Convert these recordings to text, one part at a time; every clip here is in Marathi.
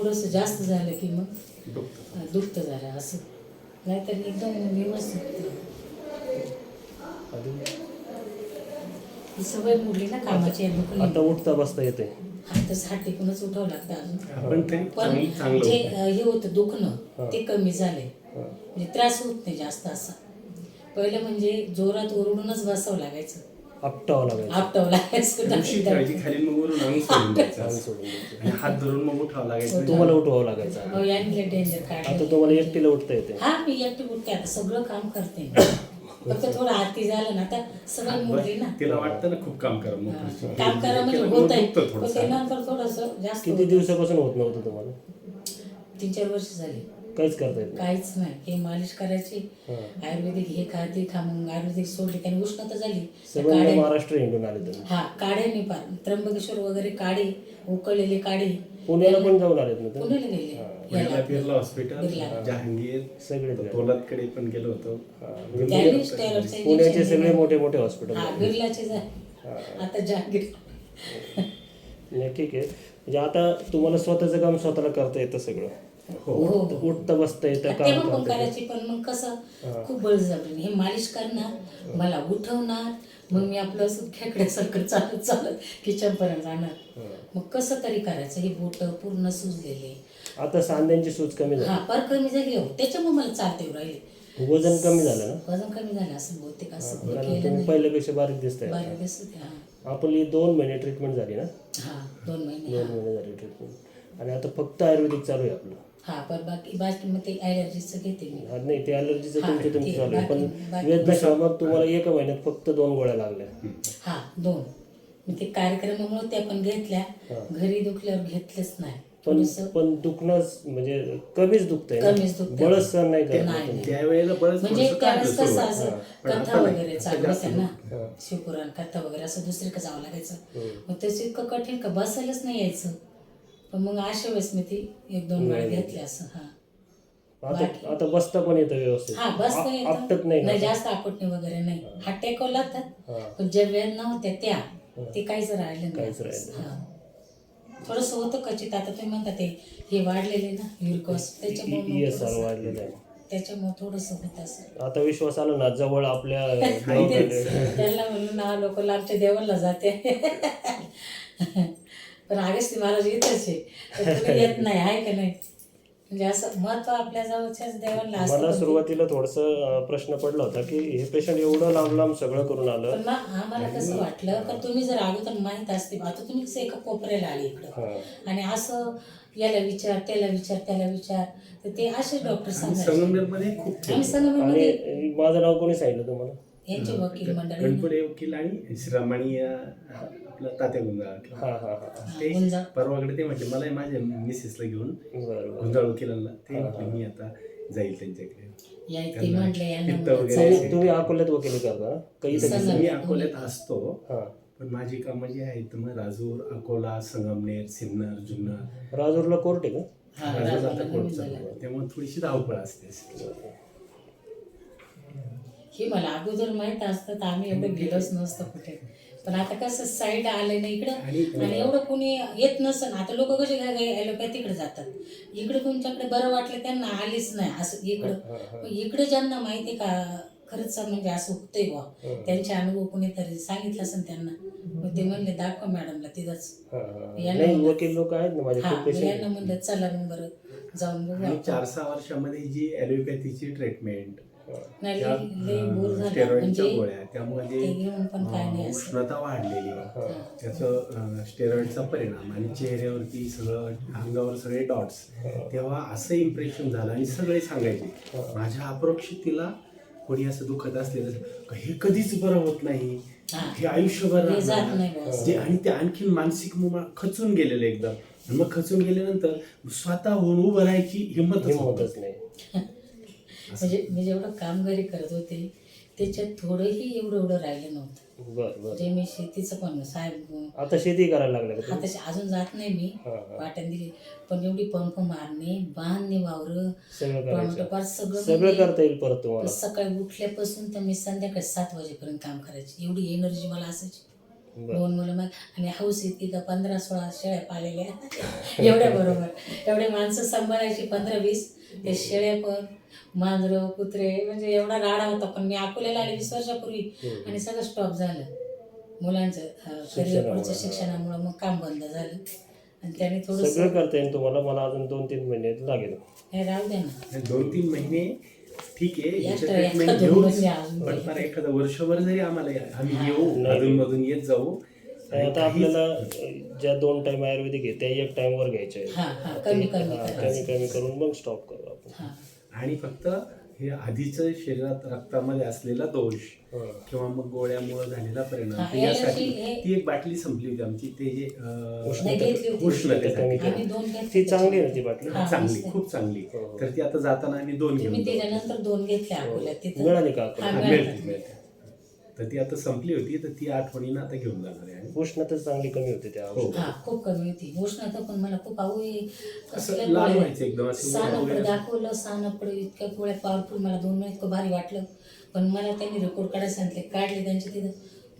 थोडंसं जास्त झालं की मग दुखतं झालं असं, नाहीतर एकदम व्यवस्थित. ही सवय मोडली ना कामाची आता उठता बसता येते. आता टिकूनच उठावं लागतं अजून. पण चांगलं जे हे होतं दुखणं ते कमी झालंय, म्हणजे त्रास होत नाही जास्त असा. पहिलं म्हणजे जोरात ओरडूनच बसावं लागायचं, आपटावं लागायचं. आपटावं लागायचं. उशी ठेवायची खाली, मग वरून अंग सोडून द्यायचं अंग असं. सोडून द्यायचं. आणि हात धरून मग उठावं लागायचं. तुम्हाला उठवावं लागायचं. हो, यांनी डेंजर काढलं. आता तुम्हाला एकटीला उठता येते. हा, मी एकटी उठते आता, सगळं काम करते. फक्त थोडं आरती झालं ना, आता सगळं मोडली ना. तिला वाटतं ना खूप काम करा, मग काम करा म्हणजे होत आहे, पण त्यानंतर थोडंसं जास्त. किती दिवसापासून होत नव्हतं तुम्हाला? 3-4 वर्ष झाली. काहीच करता येत नाही. काहीच नाही. हे मालिश करायची, आयुर्वेदिक हे खा ते खा, मग आयुर्वेदिक सोडली, त्याने उष्णता झाली. सगळं महाराष्ट्र हिंडून आले तुम्ही. हा, काढे नाही पार, त्र्यंबकेश्वर वगैरे काढे, उकळलेले काढे. पुण्याला पण जाऊन आलेत ना तुम्ही? पुण्याला गेले. पुण्याला बिर्ला हॉस्पिटल, बिर्ला. जहांगीर, सगळे पोलादकडे पण गेलो होतो. त्यांनी स्टेरॉइडचं पुण्याचे इंजेक्शन सगळे दिलं. मोठे मोठे हॉस्पिटल. हा, बिर्लाचे झाले. आता जहांगीर. नाही, ठीक आहे. म्हणजे आता तुम्हाला स्वतःचं काम स्वतःला करता येतं सगळं. हो. उठता बसता येतं, तेव्हा काम पण करता येतं. करायची, पण मग कसं खूप बळजबरी. हे मालिश करणार, मला उठवणार, मग मी आपलं असं खेकड्यासारखं चालत चालत किचनपर्यंत जाणार. मग कसं तरी करायचं. हे बोट पूर्ण सुजलेले. आता सांध्यांची सूज कमी झाली. हा, फार कमी झाली हो, त्याच्यामुळे मला चालते राहिले. वजन कमी झालं ना? वजन कमी झालं असं बहुतेक, असं कारण केलं तुम्ही नाही. पहिल्यापेक्षा बारीक दिसताय. बारीक दिसत. हा आपली 2 महिने ट्रीटमेंट झाली ना? हा, 2 महिने. 2 महिने झाली ट्रीटमेंट. आणि आता फक्त आयुर्वेदिक चालू आहे आपलं. हा, पण बाकी मग ते ॲलर्जीचं घेते मी. नाही, ते अलर्जीचं तुमचं ते चालू आहे. पण बाकी- वेदनाशामक तुम्हाला 1 महिन्यात फक्त 2 गोळ्या लागल्या. हा, 2. मी ते कार्यक्रमामुळे त्या पण घेतल्या, घरी दुखल्यावर घेतलंच नाही. पण दुखणं म्हणजे कमीच दुखतंय ना? कमीच दुखतंय. बळच सहन नाही करत नाही. तुम्ही. त्यावेळेला बरंच म्हणजे थोडंसं त्यावेळेस काढलं कसं सुरुवात. असं पण कथा आता नाही. वगैरे आता चालू जास्त होत्या ना, शिवपुराण कथा वगैरे, असं दुसरीकडे जावं लागायचं. मग त्याचं इतकं कठीण का बसायलाच नाही यायचं. पण मग अशा वेळेस मी ती 1-2 वेळा घेतली असं. हा, आता बसता पण येतं व्यवस्थित. हा, बसता आपटत येतं. नाही ना? नाही, जास्त आपटणे वगैरे नाही. हात टेकावं लागतात, पण ज्या वेदना होत्या त्या ते काहीच राहिलं काहीच नाही. राहिलं हा, थोडंसं होतं क्वचित. आता तुम्ही म्हणता ते हे वाढलेले ना युरिकॉस, त्याच्यामुळे ESR वाढलेलं आहे. त्याच्यामुळे थोडंसं होत असं. आता विश्वास आला ना जवळ आपल्या दवाखान्यात. त्यांना म्हणून ना लोक लांबच्या देवाला जाते. पण अगस्ती महाराज इथंच आहे, तर तुम्ही येत नाही, आहे का नाही? म्हणजे असं महत्व आपल्या जवळच्याच देवाला असतं. मला पण ते- सुरुवातीला थोडंसं प्रश्न पडला होता की हे पेशंट एवढं लांब लांब सगळं करून आलं. पण मग आम्हाला कसं वाटलं का तुम्ही जर अगोदर माहीत असते, आता तुम्ही कसं एका कोपऱ्याला आले इकडं, आणि असं याला विचार, त्याला विचार, त्याला विचार, तर ते असे डॉक्टर सांगायचे. संगमनेरमध्ये खूप आम्ही संगमनेरमध्ये आणि माझं नाव कोणी सांगितलं तुम्हाला? यांचे वकील मंडळी गणपती वकील आणि श्रीरामाणी आपलं तात्या गुंजाळ. हा हा हा. ते गुंजाळ. परवाकडे ते म्हटले मला माझ्या मिसेसला घेऊन बरं. गुंजाळ वकिलांना, ते म्हटले मी आता जाईल त्यांच्याकडे. ते म्हटले यांना पित्त म्हणलं, वगैरे चला. तुम्ही अकोल्यात वकिली करता काही संगम. मी अकोल्यात असतो, हा. पण माझी कामं जी आहेत मग राजूर, अकोला, संगमनेर, सिन्नर, जुन्नर. राजूरला कोर्ट आहे का? हा, राजूर राजूरला आता नवीन कोर्ट चालू झालं. आहे. त्यामुळे थोडीशी धावपळ असते. हे मला अगोदर माहित असतं तर आम्ही एवढं गेलोच नसतं कुठे. पण आता कसं साईड आलं ना इकडं, आणि एवढं कोणी येत नसतं. आता लोक कसे काय ॲलोपॅथीकडे जातात, इकडे तुमच्याकडे बरं वाटलं त्यांना आलीच नाही असं इकडं. मग इकडे ज्यांना माहिती का खरंच म्हणजे असं होतंय बा, त्यांचे अनुभव कोणीतरी सांगितलं असेल त्यांना, मग ते म्हणले दाखवा मॅडमला तिथंच. नाही, वकील लोक आहेत ना माझे हा, खूप मग पेशंट. यांना म्हणलं चला मग बरं जाऊन बघू आणि आपण. 4-6 वर्षामध्ये जी ॲलोपॅथीची ट्रीटमेंट, नाही, लई बोर झालं स्टेरॉइडच्या म्हणजे गोळ्या, त्यामुळे ते घेऊन पण काय नाही जे असं. उष्णता वाढलेली, त्याचं स्टेरॉइडचा परिणाम, आणि चेहऱ्यावरती सगळं, अंगावर सगळे डॉट्स, तेव्हा असं इम्प्रेशन झालं. आणि सगळे सांगायचे माझ्या अप्रोक्षितीला कोणी असं दुखत असलेलं हे कधीच बरं होत नाही, हे आयुष्यभर हे जात राहणार. नाही बा. जे आणि ते आणखीन मानसिक खचून गेलेलं एकदम. आणि मग खचून गेल्यानंतर स्वतःहून उभं राहायची हिंमतच होतच नाही. म्हणजे मी जेवढं काम घरी करत होते त्याच्यात थोडंही एवढं राहिलं नव्हतं. बरं. जे मी शेतीचं पण साहेब, आता शेती करायला लागलं का आता अजून जात नाही मी, वाट्यान दिली, पण एवढी पंप मारणे, बांधणे, वावर, सगळं टोमॅटो करायचं? पार सगळं सगळं म्हणजे करता येईल परत तुम्हाला? सकाळी उठल्यापासून तर मी संध्याकाळी 7 वाजेपर्यंत काम करायचे, एवढी एनर्जी मला असायची. बरं. 2 मुलं आणि हौस इतकी का 15-16 शेळ्या पाळलेल्या एवढ्या बरोबर एवढे माणसं सांभाळायची 15-20 ते शेळ्या पण मांजरं कुत्रे म्हणजे एवढा राडा होता. पण मी अकोल्याला आले 20 वर्षापूर्वी आणि सगळं स्टॉप झालं मुलांचं करिअर पुढच्या शिक्षणामुळं. मग काम बंद झालं आणि त्याने सगळं थोडंसं करता येईल तुम्हाला. मला अजून 2-3 महिने लागेल. हे राहू द्या ना. 2-3 महिने ठीक आहे, याचं एक्स्ट्रा ट्रीटमेंट एखादं घेऊच. महिने अजून पण घे. फार एखादं वर्षभर जरी आम्हाला आम्ही येऊ, नाही. अधूनमधून येत जाऊ. आणि आता आपल्याला ज्या 2 टाइम आयुर्वेदिक आहे त्या 1 टाइमवर घ्यायचे आहे. हां कमी कमी हा, करायचं. कमी करून मग स्टॉप करू आपण. हां आणि फक्त हे आधीचं शरीरात रक्तामध्ये असलेला दोष हा. किंवा मग गोळ्यामुळे झालेला परिणाम हा, तर यासाठी हे- ती एक बाटली संपली होती आमची. ते जे नाही, घेतली होती. उष्णतेसाठी आम्ही 2 घेतले. ती चांगली आहे ना ती बाटली. हा, चांगली, मस्त. खूप चांगली. हो. तर ती आता जाताना आम्ही 2 घेऊन तुम्ही जाऊ. त्याच्यानंतर 2 घेतल्या अकोल्यात तिथं. मिळाली का हा, आपल्याला? हा, मिळाली. मिळते मिळते. तर ती आता संपली होती, तर ती आठवणीनं आता घेऊन जाणार आहे. उष्णता चांगली कमी होते त्या हो. औषधात. हा खूप कमी होती उष्णता. पण मला खूप असं लाल व्हायचं एकदम असं सानपड वगैरे. दाखवलं. सानपड इतक्या गोळ्या पॉवरफुल. मला 2 महिने इतकं भारी वाटलं. पण मला त्यांनी रिपोर्ट काढायला सांगितले. काढले त्यांच्या तिथं.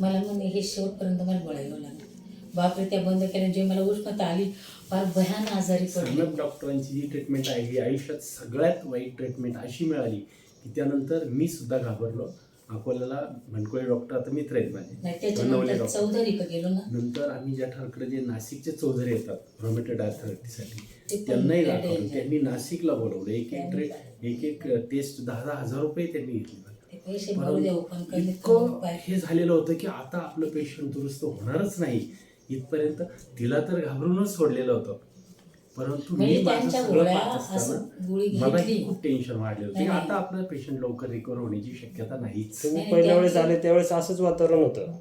मला म्हणे हे शेवटपर्यंत मला गोळ्या घ्यावं लागल्या. बापरे त्या बंद केल्या. जे मला उष्णता आली फार भयान आजारी पडली. सनप डॉक्टरांची जी ट्रीटमेंट आहे ही आयुष्यात सगळ्यात वाईट ट्रीटमेंट अशी मिळाली की त्यानंतर मी सुद्धा घाबरलो. अकोल्याला मनकोळे डॉक्टर आता मित्र आहेत नाही माझे, बनवले त्याच्यानंतर डॉक्टर. चौधरीकडे गेलो ना. नंतर आम्ही ज्या ठरकडे जे नाशिकचे चौधरी येतात रोमॅटोइड आर्थरायटिससाठी ते पण त्यांनाही त्या दाखवलं. danger. त्यांनी नाशिकला बोलवलं. एक त्यांनी एक टेस्ट 10,000 हजार रुपये त्यांनी घेतले. ते पैसे भरू देऊ पण कमीत इतकं कमी उपाय. हे झालेलं होतं की आता आपलं पेशंट दुरुस्त होणारच नाही इथपर्यंत. तिला तर घाबरूनच सोडलेलं होतं. परंतु म्हणजे मी माझं त्यांच्या सगळं गोळ्या पाहत असं असताना गोळी मलाही घेतली. खूप टेन्शन वाढलं होतं की नाही, नाही. आता आपलं पेशंट लवकर रिकवर होण्याची शक्यता नाहीच. तुम्ही नाही, पहिल्या वेळेस त्यांची- आले त्यावेळेस असंच वातावरण होतं.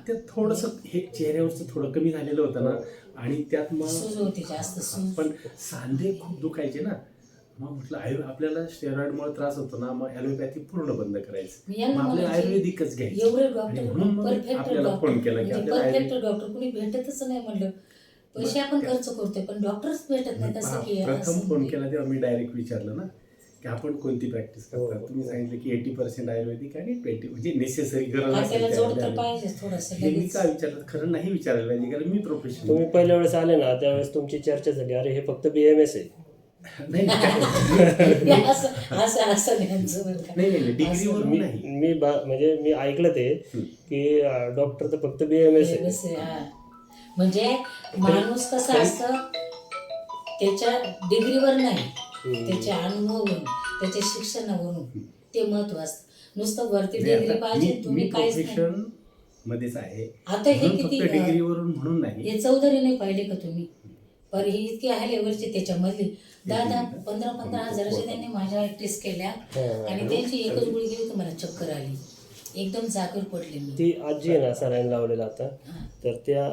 ते थोडंसं हे चेहऱ्यावरचं थोडं कमी झालेलं होतं ना. आणि त्यात सूज मग होती जास्त सूज. पण सांधे खूप दुखायचे ना. मग म्हटलं आपल्याला स्टेरॉइडमुळे त्रास होतो ना, मग ॲलोपॅथी पूर्ण बंद मी करायचं. यांना मग आपल्याला म्हणायचे, आयुर्वेदिकच घ्यायचं. एवढे आणि डॉक्टर म्हणून मग परफेक्ट आपल्याला डॉक्टर फोन केला की म्हणजे आपल्याला परफेक्ट डॉक्टर कुणी भेटतच नाही. म्हणलं पैसे आपण खर्च करतोय पण डॉक्टरच भेटत नाही. तसं की प्रथम असं फोन म्हणजे. केला तेव्हा मी डायरेक्ट विचारलं ना की आपण कोणती प्रॅक्टिस करता. हो. तुम्ही सांगितलं की 80% आयुर्वेदिक आणि 20 म्हणजे नेसेसरी गरज आपल्याला असेल जोड तर त्यावेळेला. पाहिजे थोडस हे मी का विचारलं, खरं नाही विचारायला पाहिजे कारण मी प्रोफेशनल. तुम्ही पहिल्या वेळेस आले ना त्यावेळेस तुमची चर्चा झाली, अरे हे फक्त BMS आहे. नाही असं असं असं यांचं बरं का. नाही डिग्रीवरून नाही. म्हणजे मी ऐकलं ते की डॉक्टर तर फक्त BMS आहे. बस, हा. म्हणजे माणूस कसा असतं त्याच्या डिग्रीवर नाही, त्याच्या अनुभवावरून त्याच्या शिक्षणावरून ते महत्व असतं. नुसतं वरती डिग्री पाहिजे मी तुम्ही काहीच नाही. प्रोफेशन मध्येच आहे. आता हे म्हणून किती फक्त डिग्रीवरून म्हणून नाही. हे चौधरी नाही पाहिले का तुम्ही. पर ही इतकी आहे लेवलची त्याच्यामधली 10-15 हजाराची त्यांनी माझ्या टेस्ट केल्या आणि त्यांची एकच गोळी गेली तर मला चक्कर आली. एकदम जागर पडले मी. ती आजी आहे ना सरांनी लावलेला आता, तर त्या